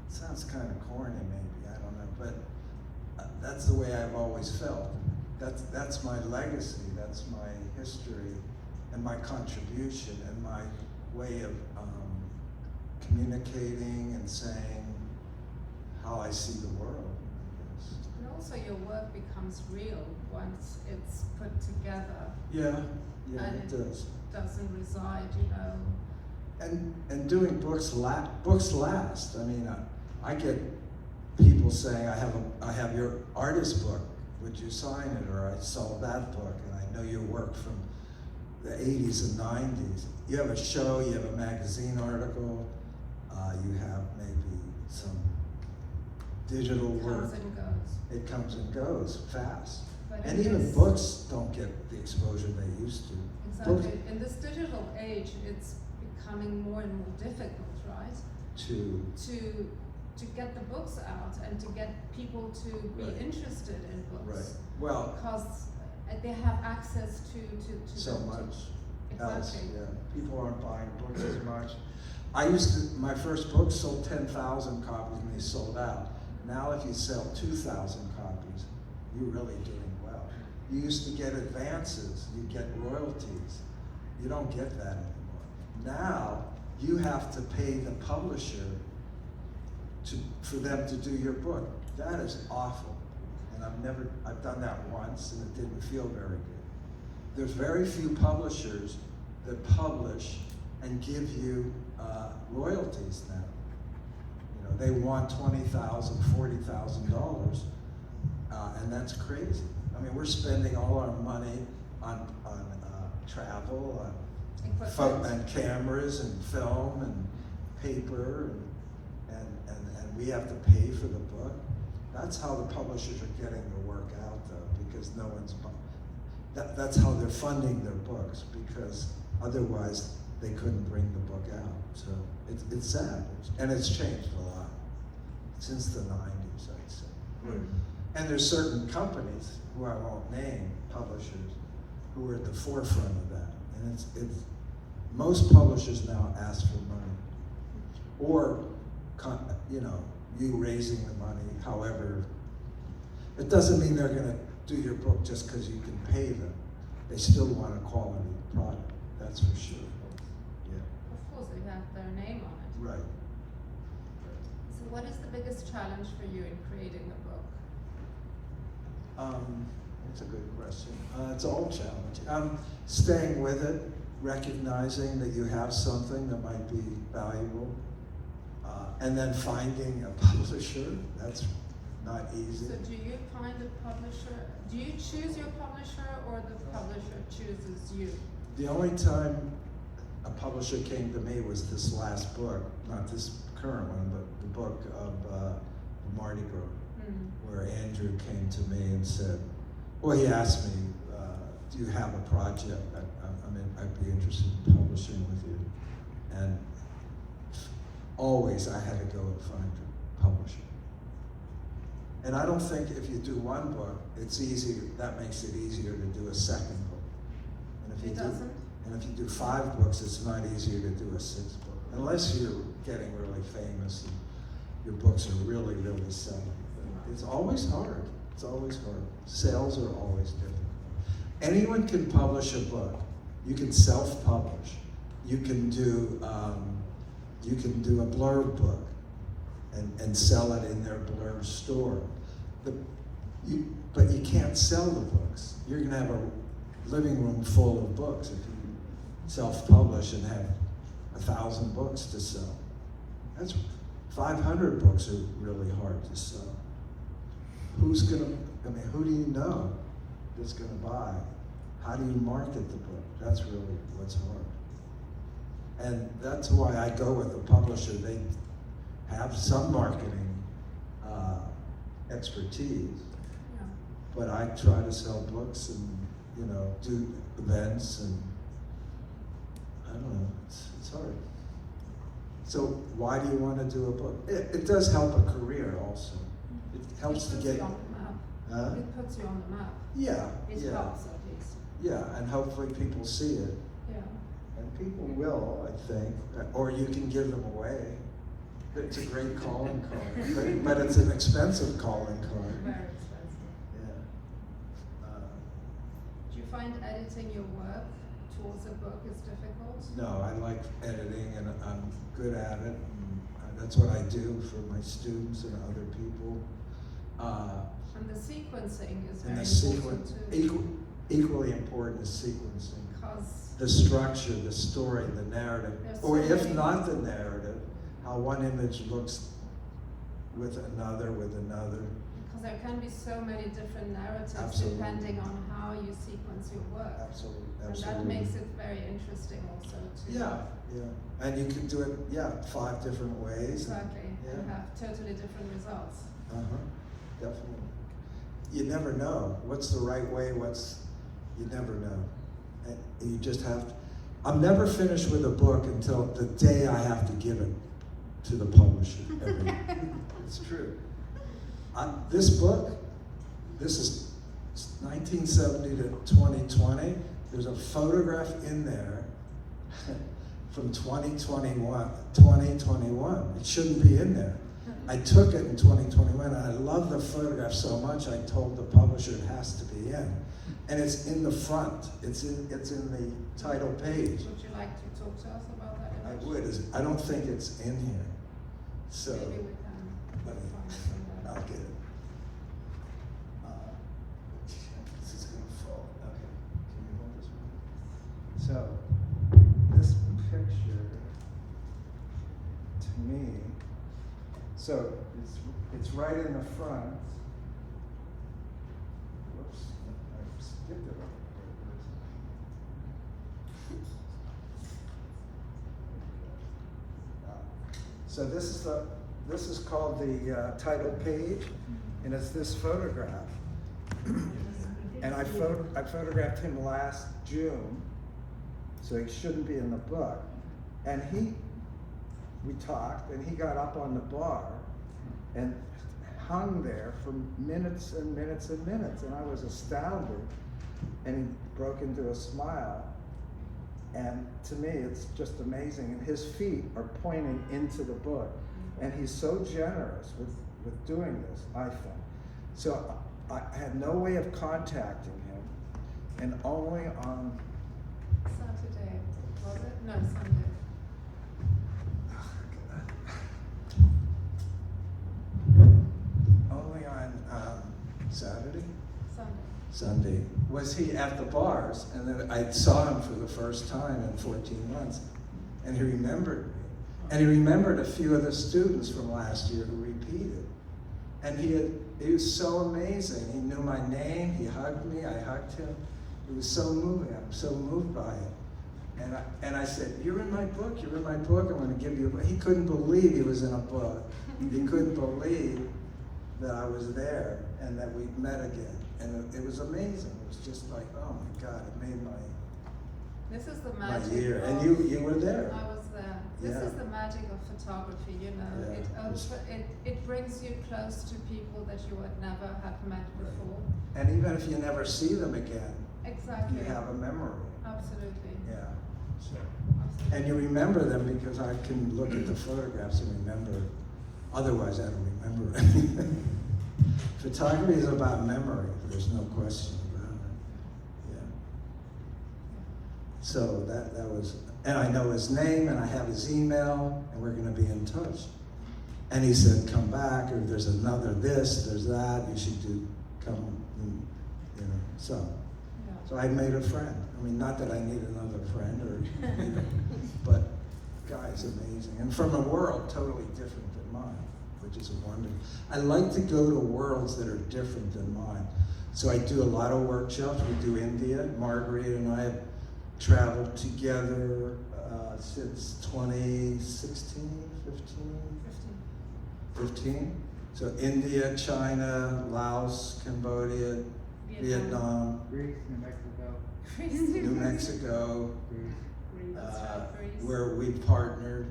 [SPEAKER 2] It sounds kind of corny maybe, I don't know, but that's the way I've always felt. That's my legacy, that's my history, and my contribution, and my way of communicating and saying how I see the world, I guess.
[SPEAKER 1] And also your work becomes real once it's put together.
[SPEAKER 2] Yeah,
[SPEAKER 1] and
[SPEAKER 2] it does.
[SPEAKER 1] Doesn't reside, you know.
[SPEAKER 2] And doing books last. I mean, I get people saying, I have your artist book, would you sign it? Or I saw that book, and I know your work from the 80s and 90s. You have a show, you have a magazine article, you have maybe some digital work. It comes and goes fast.
[SPEAKER 1] But
[SPEAKER 2] and even books don't get the exposure they used to.
[SPEAKER 1] Exactly.
[SPEAKER 2] Books,
[SPEAKER 1] in this digital age, it's becoming more and more difficult, right? To get the books out and to get people to be interested in books.
[SPEAKER 2] Right. Well,
[SPEAKER 1] because they have access to
[SPEAKER 2] so much.
[SPEAKER 1] Exactly.
[SPEAKER 2] Else, yeah. People aren't buying books as much. My first book sold 10,000 copies and they sold out. Now if you sell 2,000 copies, you're really doing well. You used to get advances, you get royalties. You don't get that anymore. Now, you have to pay the publisher for them to do your book. That is awful. And I've done that once and it didn't feel very good. There's very few publishers that publish and give you royalties now. You know, they want $20,000, $40,000, and that's crazy. I mean, we're spending all our money on travel, and cameras, and film, and paper, and we have to pay for the book. That's how the publishers are getting their work out, though, because no one's buying. That's how they're funding their books, because otherwise they couldn't bring the book out. So it's sad, and it's changed a lot since the 90s, I'd say. And there's certain companies, who I won't name, publishers, who are at the forefront of that. And it's most publishers now ask for money, or you raising the money. However, it doesn't mean they're going to do your book just because you can pay them. They still want a quality product. That's for sure. Yeah.
[SPEAKER 1] Of course, they have their name on it.
[SPEAKER 2] Right.
[SPEAKER 1] So, what is the biggest challenge for you in creating a book?
[SPEAKER 2] That's a good question. It's all challenging. Staying with it, recognizing that you have something that might be valuable, and then finding a publisher. That's not easy.
[SPEAKER 1] So do you find a publisher? Do you choose your publisher, or the publisher chooses you?
[SPEAKER 2] The only time a publisher came to me was this last book, not this current one, but the book of Mardi Gras, where Andrew came to me and said, well, he asked me, do you have a project? I'd be interested in publishing with you. And always I had to go and find a publisher. And I don't think if you do one book, it's easier, that makes it easier to do a second book. And if you
[SPEAKER 1] doesn't?
[SPEAKER 2] And if you do 5 books, it's not easier to do a 6th book. Unless you're getting really famous and your books are really, really selling. But it's always hard. It's always hard. Sales are always difficult. Anyone can publish a book. You can self-publish. You can do a blurb book and sell it in their blurb store. But you can't sell the books. You're going to have a living room full of books if you self-publish and have 1,000 books to sell. That's 500 books are really hard to sell. Who do you know that's gonna buy? How do you market the book? That's really what's hard. And that's why I go with a publisher. They have some marketing expertise, but I try to sell books and, you know, do events, and I don't know, it's hard. So why do you want to do a book? It does help a career also. It helps to get.
[SPEAKER 1] It puts you on the map. It puts you on the map.
[SPEAKER 2] Yeah.
[SPEAKER 1] It helps at least.
[SPEAKER 2] Yeah, and hopefully people see it.
[SPEAKER 1] Yeah.
[SPEAKER 2] And people will, I think, or you can give them away. It's a great calling card, but it's an expensive calling card.
[SPEAKER 1] Very expensive.
[SPEAKER 2] Yeah.
[SPEAKER 1] Do you find editing your work towards a book is difficult?
[SPEAKER 2] No, I like editing, and I'm good at it. And that's what I do for my students and other people.
[SPEAKER 1] And the sequencing is
[SPEAKER 2] And
[SPEAKER 1] very important too.
[SPEAKER 2] Equally important is sequencing.
[SPEAKER 1] Because
[SPEAKER 2] The structure, the story, the narrative,
[SPEAKER 1] There's
[SPEAKER 2] or
[SPEAKER 1] so
[SPEAKER 2] if
[SPEAKER 1] many-
[SPEAKER 2] not the narrative, how one image looks with another.
[SPEAKER 1] because there can be so many different narratives
[SPEAKER 2] Absolutely.
[SPEAKER 1] depending on how you sequence your work.
[SPEAKER 2] Absolutely.
[SPEAKER 1] And that makes it very interesting also too.
[SPEAKER 2] Yeah. And you can do it, 5 different ways.
[SPEAKER 1] Exactly, and
[SPEAKER 2] Yeah.
[SPEAKER 1] have totally different results.
[SPEAKER 2] Definitely. You never know what's the right way, you never know. And you just have to, I'm never finished with a book until the day I have to give it to the publisher. It's true. This book, this is 1970 to 2020. There's a photograph in there from 2021. It shouldn't be in there. I took it in 2021, and I love the photograph so much, I told the publisher it has to be in. And it's in the front. It's in the title page.
[SPEAKER 1] Would you like to talk to us about that
[SPEAKER 2] I
[SPEAKER 1] image?
[SPEAKER 2] would. I don't think it's in here. So
[SPEAKER 1] Maybe we can
[SPEAKER 2] let me,
[SPEAKER 1] find somewhere.
[SPEAKER 2] I'll get it. This is gonna fall. Okay. Can you hold this one? So this picture, to me, so it's right in the front. Whoops, I skipped it. So this is called the title page, and it's this photograph. And I photographed him last June, so he shouldn't be in the book. And we talked, and he got up on the bar and hung there for minutes and minutes and minutes, and I was astounded. And he broke into a smile. And to me, it's just amazing. And his feet are pointing into the book. And he's so generous with doing this, I think. So I had no way of contacting him, and only on
[SPEAKER 1] Saturday, was it? No, Sunday.
[SPEAKER 2] only on Saturday?
[SPEAKER 1] Sunday.
[SPEAKER 2] Sunday, was he at the bars, and then I saw him for the first time in 14 months, and he remembered me. And he remembered a few of the students from last year who repeated. And he was so amazing. He knew my name, he hugged me, I hugged him. It was so moving, I'm so moved by it. And I said, you're in my book, I'm gonna give you a book. He couldn't believe he was in a book. He couldn't believe that I was there and that we'd met again. And it was amazing. It was just like, oh my God, it made
[SPEAKER 1] This is the
[SPEAKER 2] my
[SPEAKER 1] magic.
[SPEAKER 2] year. And
[SPEAKER 1] of-
[SPEAKER 2] you were there.
[SPEAKER 1] I was there. This
[SPEAKER 2] Yeah.
[SPEAKER 1] is the magic of photography, you know.
[SPEAKER 2] Yeah.
[SPEAKER 1] It brings you close to people that you would never have met before.
[SPEAKER 2] And even if you never see them again,
[SPEAKER 1] Exactly.
[SPEAKER 2] you have a memory.
[SPEAKER 1] Absolutely.
[SPEAKER 2] Yeah. So.
[SPEAKER 1] Absolutely.
[SPEAKER 2] And you remember them because I can look at the photographs and remember. Otherwise, I don't remember anything. Photography is about memory. There's no question about it. Yeah. So that was, and I know his name, and I have his email, and we're going to be in touch. And he said, come back, or there's another this, there's that, you should come, and, you know, so.
[SPEAKER 1] Yeah.
[SPEAKER 2] So I made a friend. I mean, not that I need another friend, or, you know, but guy's amazing. And from a world totally different than mine, which is wonderful. I like to go to worlds that are different than mine. So I do a lot of workshops. We do India. Margarita and I have traveled together since 2016, 15? So India, China, Laos, Cambodia, Vietnam,
[SPEAKER 3] Greece, New Mexico.
[SPEAKER 2] New Mexico,
[SPEAKER 1] Greece.
[SPEAKER 2] where we partnered,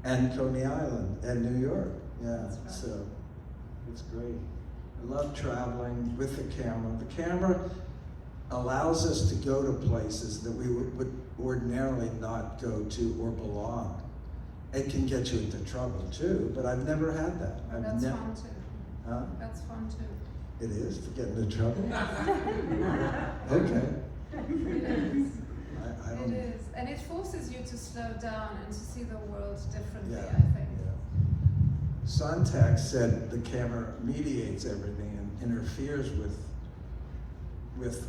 [SPEAKER 2] and Coney Island, and New York. Yeah,
[SPEAKER 1] That's right.
[SPEAKER 2] so it's great. I love traveling with the camera. The camera allows us to go to places that we would ordinarily not go to or belong. It can get you into trouble too, but I've never had that.
[SPEAKER 1] But that's fun too.
[SPEAKER 2] Huh?
[SPEAKER 1] That's fun too.
[SPEAKER 2] It is to get into trouble? Okay.
[SPEAKER 1] It is.
[SPEAKER 2] I don't.
[SPEAKER 1] It is. And it forces you to slow down and to see the world differently,
[SPEAKER 2] Yeah.
[SPEAKER 1] I think.
[SPEAKER 2] Sontag said the camera mediates everything and interferes with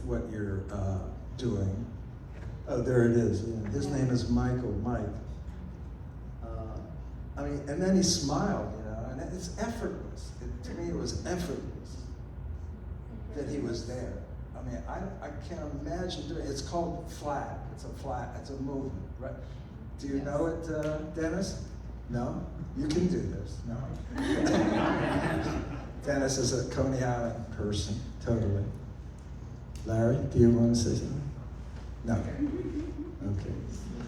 [SPEAKER 2] what you're doing. Oh, there it is. Yeah. His name is Mike. I mean, and then he smiled, you know, and it's effortless. To me, it was effortless that he was there. I mean, I can't imagine doing it. It's called flat. It's a movement, right? Do you know it, Dennis? No? You can do this. No? Dennis is a Coney Island person, totally. Larry, do you want to say something? No. Okay.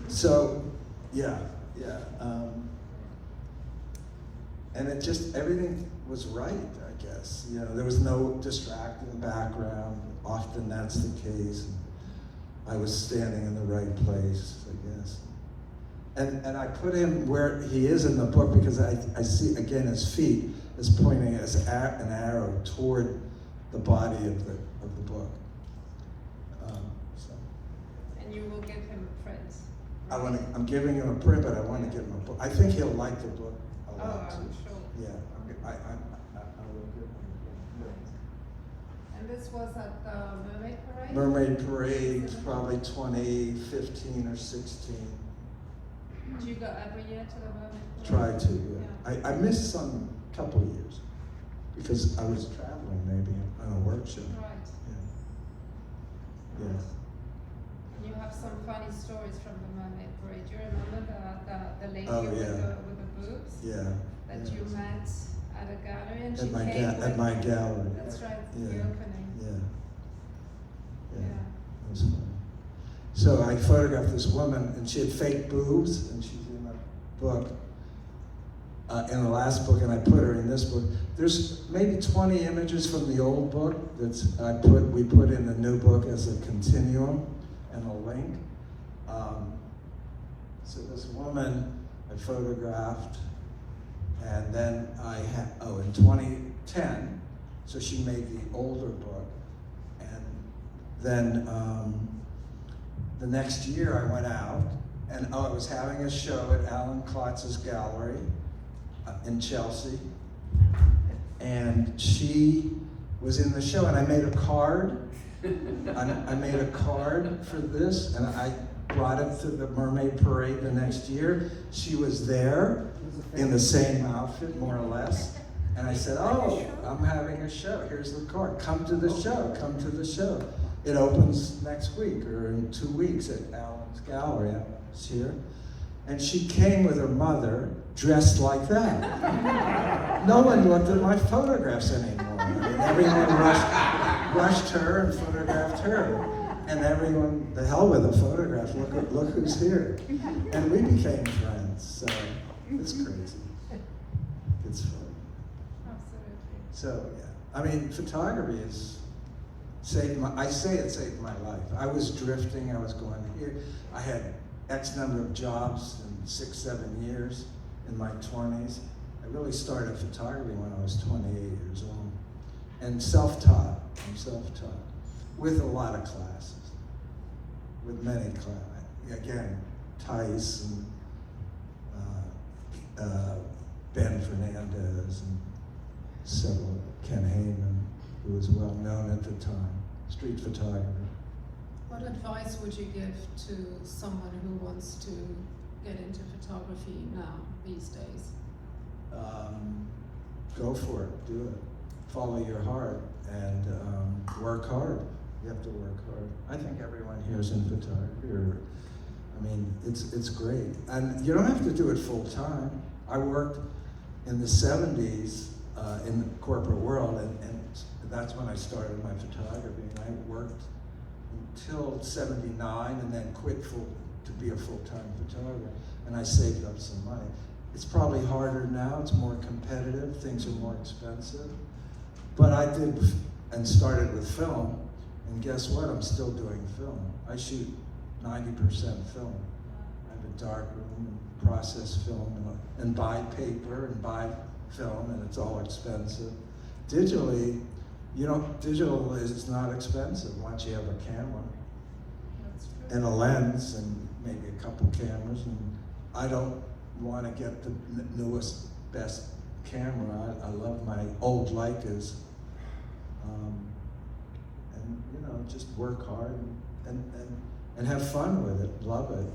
[SPEAKER 2] So, yeah. And it just, everything was right, I guess. You know, there was no distracting background. Often that's the case. I was standing in the right place, I guess. And I put him where he is in the book because I see, again, his feet is pointing as an arrow toward the body of the book. So.
[SPEAKER 1] And you will give him a print.
[SPEAKER 2] I'm giving him a print, but I want to give him a book. I think he'll like the book a lot
[SPEAKER 1] Oh,
[SPEAKER 2] too.
[SPEAKER 1] I'm sure.
[SPEAKER 2] Yeah, I will give him a book.
[SPEAKER 1] And this was at the Mermaid Parade?
[SPEAKER 2] Mermaid Parade, probably 2015 or 16.
[SPEAKER 1] Do you go every year to the Mermaid Parade?
[SPEAKER 2] Try to, yeah. I missed some couple years because I was traveling maybe on a workshop.
[SPEAKER 1] Right.
[SPEAKER 2] Yeah.
[SPEAKER 1] And you have some funny stories from the Mermaid Parade. Do you remember the lady
[SPEAKER 2] Oh,
[SPEAKER 1] with
[SPEAKER 2] yeah.
[SPEAKER 1] the boobs?
[SPEAKER 2] Yeah.
[SPEAKER 1] That
[SPEAKER 2] yeah.
[SPEAKER 1] you met at a gallery and she
[SPEAKER 2] At my
[SPEAKER 1] came
[SPEAKER 2] at my gallery.
[SPEAKER 1] That's right,
[SPEAKER 2] Yeah.
[SPEAKER 1] the opening.
[SPEAKER 2] Yeah.
[SPEAKER 1] Yeah.
[SPEAKER 2] It was funny. So I photographed this woman, and she had fake boobs, and she's in the book, in the last book, and I put her in this book. There's maybe 20 images from the old book we put in the new book as a continuum and a link. So this woman I photographed, and then in 2010, so she made the older book, and then the next year I went out, and I was having a show at Alan Klotz's gallery in Chelsea, and she was in the show, and I made a card. I made a card for this, and I brought it to the Mermaid Parade the next year. She was there in the same outfit, more or less. And I said, oh, I'm having a show. Here's the card. Come to the show. Come to the show. It opens next week or in 2 weeks at Alan's Gallery. I was here. And she came with her mother dressed like that. No one looked at my photographs anymore. I mean, everyone rushed her and photographed her. And everyone, the hell with the photograph, look who's here. And we became friends, so it's crazy. It's fun.
[SPEAKER 1] Absolutely.
[SPEAKER 2] So, yeah. I mean, photography has saved it saved my life. I was drifting, I was going here. I had X number of jobs in 6-7 years in my 20s. I really started photography when I was 28 years old. And self-taught, I'm self-taught, with a lot of classes, with many classes. Again, Tice and Ben Fernandez and several, Ken Heyman, who was well known at the time, street photographer.
[SPEAKER 1] What advice would you give to someone who wants to get into photography now, these days?
[SPEAKER 2] go for it, do it. Follow your heart and work hard. You have to work hard. I think everyone here is in photography. I mean, it's great. And you don't have to do it full time. I worked in the 70s in the corporate world, and that's when I started my photography. And I worked until 79 and then quit to be a full-time photographer. And I saved up some money. It's probably harder now, it's more competitive, things are more expensive. But I did and started with film, and guess what? I'm still doing film. I shoot 90% film. I have a dark room and process film and buy paper and buy film, and it's all expensive. Digitally, digital is not expensive once you have a camera.
[SPEAKER 1] That's true.
[SPEAKER 2] And a lens and maybe a couple cameras. And I don't want to get the newest, best camera. I love my old Leicas. And just work hard and have fun with it, love it.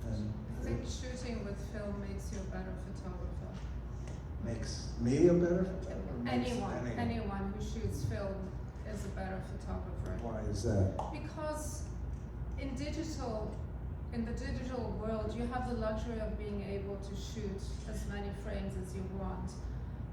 [SPEAKER 2] And
[SPEAKER 1] I think shooting with film makes you a better photographer.
[SPEAKER 2] makes me a better photographer.
[SPEAKER 1] Anyone who shoots film is a better photographer.
[SPEAKER 2] Why is that?
[SPEAKER 1] Because in the digital world, you have the luxury of being able to shoot as many frames as you want.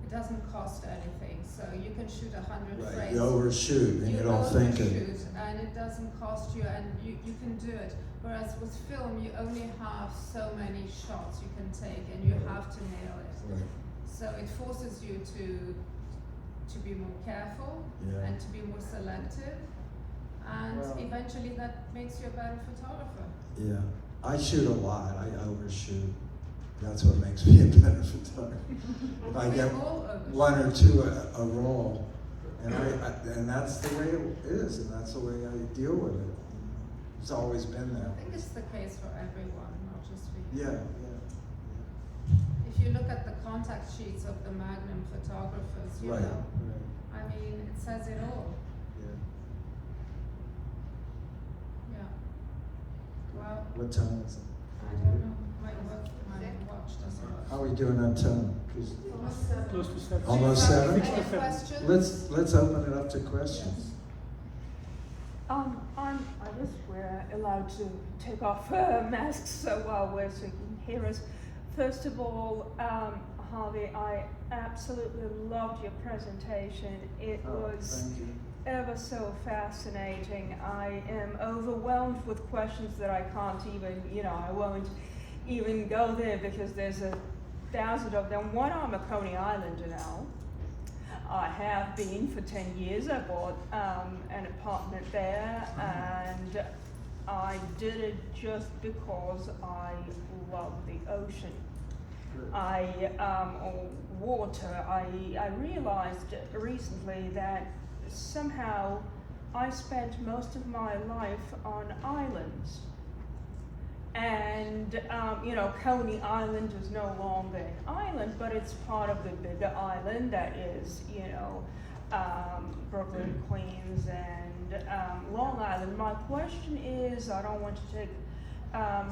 [SPEAKER 1] It doesn't cost anything, so you can shoot 100
[SPEAKER 2] Right,
[SPEAKER 1] frames.
[SPEAKER 2] you overshoot and you don't think it.
[SPEAKER 1] overshoot, and it doesn't cost you, and you can do it. Whereas with film, you only have so many shots you can take, and you have to nail it.
[SPEAKER 2] Right.
[SPEAKER 1] So it forces you to be more careful
[SPEAKER 2] Yeah.
[SPEAKER 1] and to be more selective, and
[SPEAKER 2] Well-
[SPEAKER 1] eventually that makes you a better photographer.
[SPEAKER 2] Yeah, I shoot a lot. I overshoot. That's what makes me a better photographer. If I
[SPEAKER 1] We
[SPEAKER 2] get
[SPEAKER 1] all overshoot.
[SPEAKER 2] one or two a roll, and that's the way it is, and that's the way I deal with it. It's always been that
[SPEAKER 1] I
[SPEAKER 2] way.
[SPEAKER 1] think it's the case for everyone, not just for you.
[SPEAKER 2] Yeah.
[SPEAKER 1] If you look at the contact sheets of the Magnum photographers, you
[SPEAKER 2] Right.
[SPEAKER 1] know,
[SPEAKER 2] Right.
[SPEAKER 1] I mean, it says it all.
[SPEAKER 2] Yeah.
[SPEAKER 1] Yeah. Well,
[SPEAKER 2] What time is it?
[SPEAKER 1] I don't know. My watch doesn't work.
[SPEAKER 2] How are we doing on time? 'Cause
[SPEAKER 3] Close to 7.
[SPEAKER 2] Almost
[SPEAKER 1] Do you have
[SPEAKER 2] 7?
[SPEAKER 1] Any questions?
[SPEAKER 2] let's open it up to questions.
[SPEAKER 4] I guess we're allowed to take off masks so while we're speaking here. First of all, Harvey, I absolutely loved your presentation. It was
[SPEAKER 2] Thank you.
[SPEAKER 4] ever so fascinating. I am overwhelmed with questions that I can't even, I won't even go there because there's 1,000 of them. One, I'm a Coney Islander now. I have been for 10 years. I bought an apartment there, and I did it just because I love the ocean.
[SPEAKER 2] Good.
[SPEAKER 4] Water. I realized recently that somehow I spent most of my life on islands. And, Coney Island is no longer an island, but it's part of the bigger island that is, Brooklyn, Queens, and Long Island. My question is, I don't want to take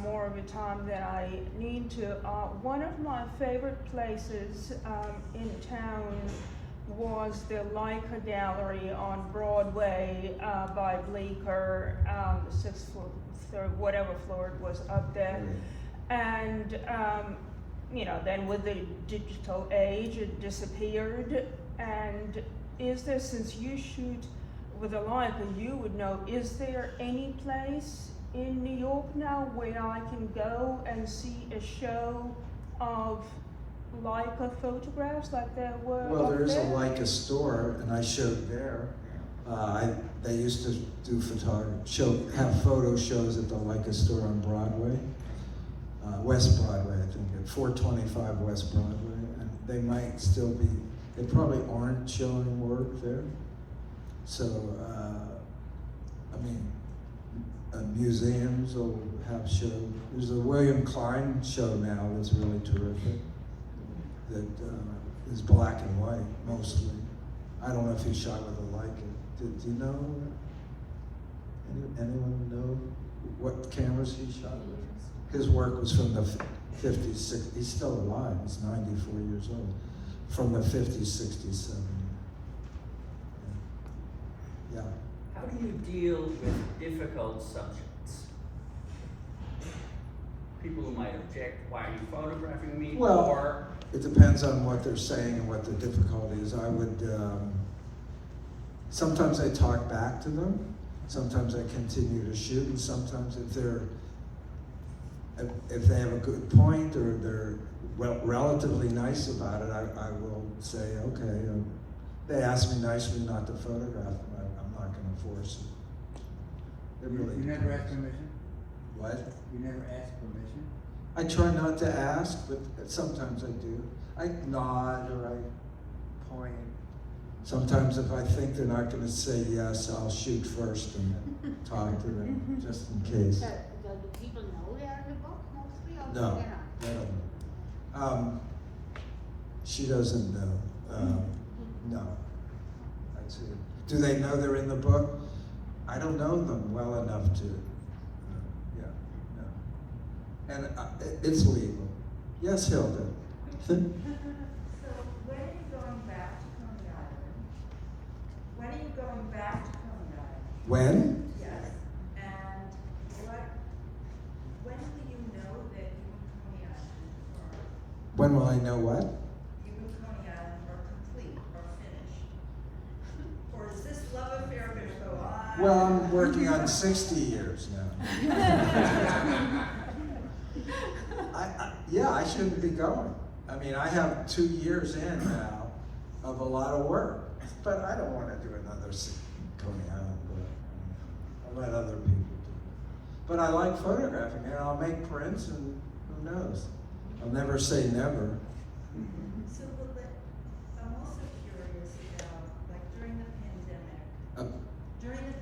[SPEAKER 4] more of your time than I need to. One of my favorite places in town was the Leica Gallery on Broadway by Bleecker, the 6th floor, third, whatever floor it was up there. And, then with the digital age, it disappeared. And is there, since you shoot with a Leica, you would know, is there any place in New York now where I can go and see a show of Leica photographs like there were?
[SPEAKER 2] Well,
[SPEAKER 4] up
[SPEAKER 2] there is a
[SPEAKER 4] there?
[SPEAKER 2] Leica store, and I showed there. They used to do have photo shows at the Leica store on Broadway, West Broadway, I think, at 425 West Broadway. And they might still be. They probably aren't showing work there. So, museums will have shows. There's a William Klein show now that's really terrific. That is black and white mostly. I don't know if he shot with a Leica. Do you know? Anyone know what cameras he shot with? His work was from the 50s, 60s. He's still alive. He's 94 years old. from the 50s, 60s, 70s. Yeah.
[SPEAKER 3] How do you deal with difficult subjects? People who might object, why are you photographing me?
[SPEAKER 2] Well,
[SPEAKER 3] or
[SPEAKER 2] it depends on what they're saying and what the difficulty is. I would, sometimes I talk back to them, sometimes I continue to shoot, and sometimes if they have a good point or they're relatively nice about it, I will say, okay, they ask me nicely not to photograph them, I'm not going to force it. It really
[SPEAKER 5] You never ask permission?
[SPEAKER 2] What?
[SPEAKER 5] You never ask permission?
[SPEAKER 2] I try not to ask, but sometimes I do. I nod or I point. Sometimes if I think they're not going to say yes, I'll shoot first and then talk to them, just in case.
[SPEAKER 6] Do people know they are in the book mostly? Or
[SPEAKER 2] No,
[SPEAKER 6] they don't?
[SPEAKER 2] they don't know. She doesn't know. No. That's it. Do they know they're in the book? I don't know them well enough to. Yeah, no. And it's legal. Yes, Hilda.
[SPEAKER 7] So when are you going back to Coney Island? When are you going back to Coney Island?
[SPEAKER 2] When?
[SPEAKER 7] Yes. And when will you know that you and Coney Island
[SPEAKER 2] When will I know what?
[SPEAKER 7] you and Coney Island are complete or finished? Or is this love affair going to go on?
[SPEAKER 2] Well, I'm working on 60 years now. Yeah, I shouldn't be going. I mean, I have 2 years in now of a lot of work, but I don't want to do another Coney Island book. I'll let other people do it. But I like photographing, and I'll make prints, and who knows? I'll never say never.
[SPEAKER 7] So I'm also curious about, like during the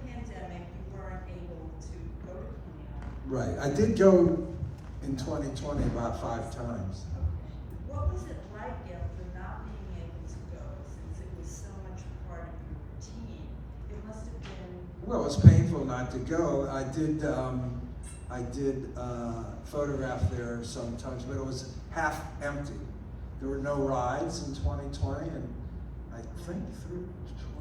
[SPEAKER 7] pandemic, you weren't able to go to Coney Island.
[SPEAKER 2] Right, I did go in 2020 about 5 times.
[SPEAKER 7] What was it like after not being able to go, since it was so much part of your routine? It must have been.
[SPEAKER 2] Well, it was painful not to go. I did photograph there sometimes, but it was half empty. There were no rides in 2020, and I think through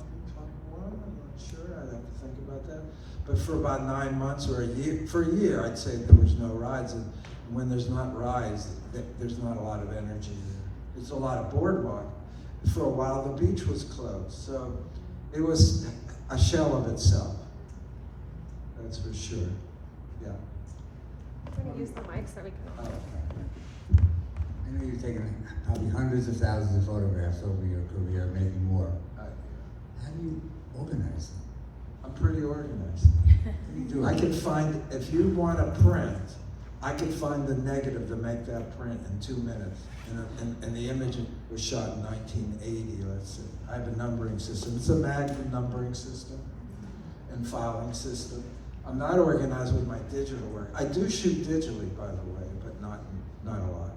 [SPEAKER 2] 2021, I'm not sure, I'd have to think about that. But for about 9 months or a year, I'd say there was no rides. And when there's not rides, there's not a lot of energy there. It's a lot of boardwalk. For a while, the beach was closed. So it was a shell of itself. That's for sure. Yeah.
[SPEAKER 8] I'm going to use the mic so we can.
[SPEAKER 2] Oh.
[SPEAKER 5] I know you've taken probably hundreds of thousands of photographs over your career, maybe more. How do you organize them?
[SPEAKER 2] I'm pretty organized.
[SPEAKER 5] What do you do?
[SPEAKER 2] I can find, if you want a print, I can find the negative to make that print in 2 minutes. And the image was shot in 1980, let's say. I have a numbering system. It's a Magnum numbering system and filing system. I'm not organized with my digital work. I do shoot digitally, by the way, but not a lot.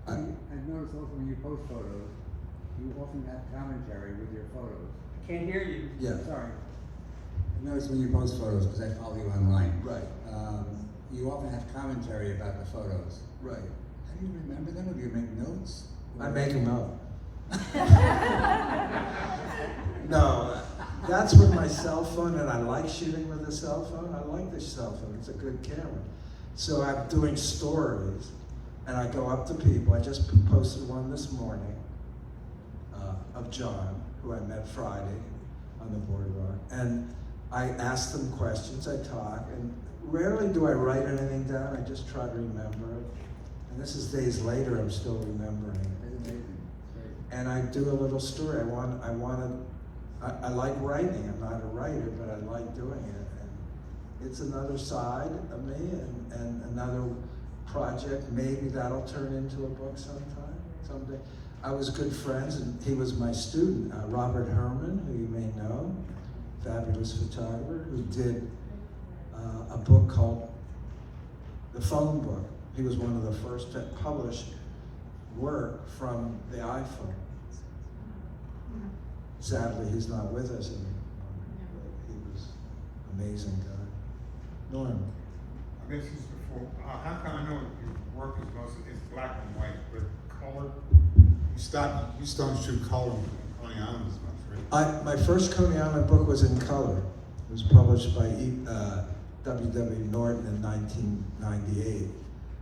[SPEAKER 5] I've noticed also when you post photos, you often have commentary with your photos.
[SPEAKER 3] can't hear you.
[SPEAKER 2] Yeah.
[SPEAKER 5] Sorry. I've noticed when you post photos, because I follow you online.
[SPEAKER 2] Right.
[SPEAKER 5] You often have commentary about the photos.
[SPEAKER 2] Right.
[SPEAKER 5] How do you remember them, or do you make notes?
[SPEAKER 2] I make them up. No, that's with my cell phone, and I like shooting with a cell phone. I like this cell phone, it's a good camera. So I'm doing stories, and I go up to people. I just posted one this morning of John, who I met Friday on the boardwalk. And I ask them questions, I talk, and rarely do I write anything down, I just try to remember it. And this is days later, I'm still remembering it.
[SPEAKER 5] That's amazing. Great.
[SPEAKER 2] And I do a little story. I like writing. I'm not a writer, but I like doing it. And it's another side of me and another project. Maybe that'll turn into a book someday. I was good friends, and he was my student, Robert Herrmann, who you may know, fabulous photographer, who did a book called The Phone Book. He was one of the first to publish work from the iPhone. Sadly, he's not with us anymore. But he was an amazing guy. Norm.
[SPEAKER 9] I mentioned this before. How come I know your work is mostly black and white, but color? You don't shoot color on Coney Island as much, right?
[SPEAKER 2] My first Coney Island book was in color. It was published by W.W. Norton in 1998.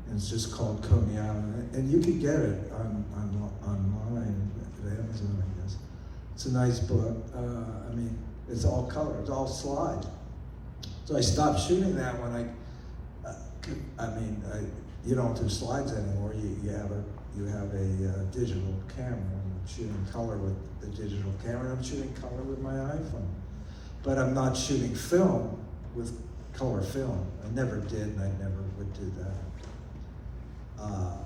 [SPEAKER 2] And it's just called Coney Island. And you could get it online at Amazon, I guess. It's a nice book. I mean, it's all color, it's all slide. So I stopped shooting that when you don't do slides anymore. You have a digital camera. I'm shooting color with the digital camera. I'm shooting color with my iPhone. But I'm not shooting film with color film. I never did, and I never would do that.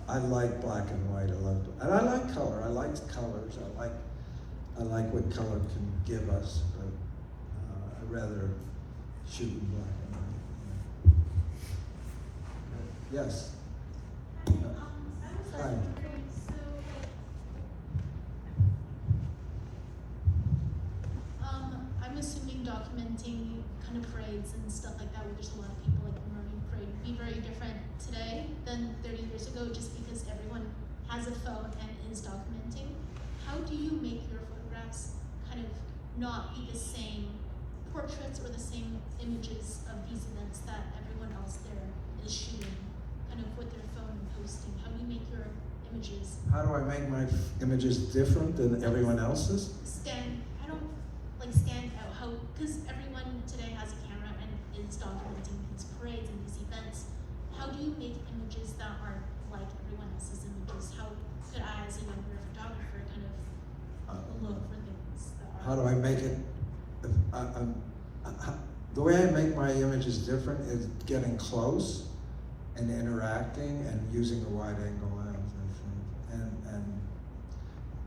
[SPEAKER 2] I like black and white. And I like color. I like colors. I like what color can give us, but I'd rather shoot in black and white. Yes.
[SPEAKER 10] I was
[SPEAKER 2] Hi.
[SPEAKER 10] wondering, so I'm assuming documenting kind of parades and stuff like that, where there's a lot of people like the Marine Parade, would be very different today than 30 years ago, just because everyone has a phone and is documenting. How do you make your photographs kind of not be the same portraits or the same images of these events that everyone else there is shooting, kind of with their phone and posting? How do you make your images
[SPEAKER 2] How do I make my images different than everyone else's?
[SPEAKER 10] stand out? How, because everyone today has a camera and is documenting these parades and these events. How do you make images that aren't like everyone else's images? How could I, as a younger photographer, kind of look for things that are?
[SPEAKER 2] How do I make it? The way I make my images different is getting close and interacting and using a wide angle lens, I think. And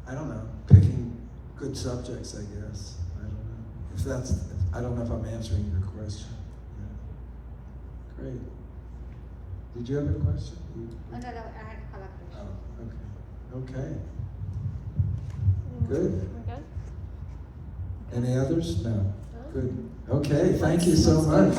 [SPEAKER 2] I don't know, picking good subjects, I guess. I don't know if I'm answering your question. Yeah. Great. Did you have a question?
[SPEAKER 6] No, I had a color question.
[SPEAKER 2] Oh, okay. Good.
[SPEAKER 8] We're good?
[SPEAKER 2] Any others? No. Good. Okay, thank you so much.